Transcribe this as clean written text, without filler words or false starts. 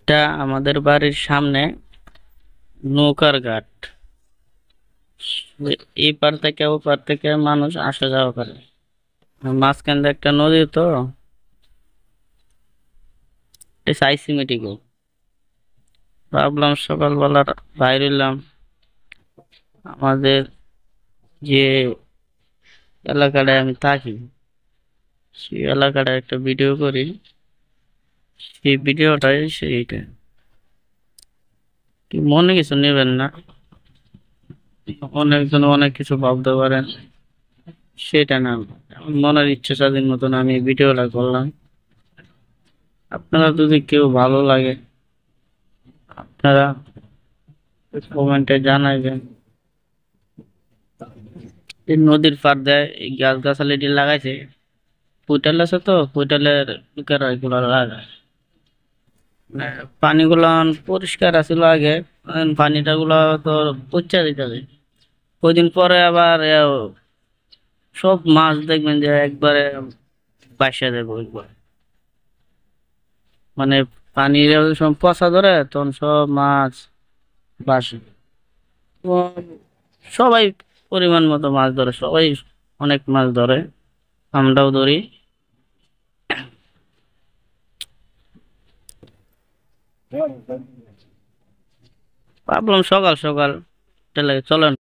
এটা আমাদের বাড়ির সামনে নৌকার ঘাট। এই পার থেকে ও পার থেকে মানুষ আসা যাওয়া করে। মাঝখান দিয়ে একটা নদী তো, এটা সাইসিমেটিক। ভাবলাম সকালবেলা বাইর হইলাম, আমাদের যে এলাকাটায় আমি থাকি সেই এলাকাটা একটা ভিডিও করি। সেই ভিডিওটাই সেইটা, কি মনে কিছু নেবেন না, অনেকজন অনেক কিছু ভাবতে পারেন, সেটা না। আমার মনের ইচ্ছে স্বাধীন মতন আমি ভিডিওটা করলাম। আপনারা যদি কেউ ভালো লাগে, আপনারা কমেন্টে জানাইবেন। এই নদীর পাড় দিয়ে এই গাছ গাছালি লাগাইছে, ফুটাল আছে তো, ফুটালের লোকেরা এগুলো লাগায়। মানে পানিগুলো পরিষ্কার আছিল আগে, এখন পানিটা গুলো তো পচা দিতেছে। কয়দিন পরে আবার সব মাছ দেখবেন যে একবারে বাসা দেবো একবার। মানে পানির সব পচা ধরে তখন সব মাছ বাসে। তো সবাই পরিমাণ মতো মাছ ধরে, সবাই অনেক মাছ ধরে, আমরাও ধরি। ভাবলাম সকাল সকাল চলেন।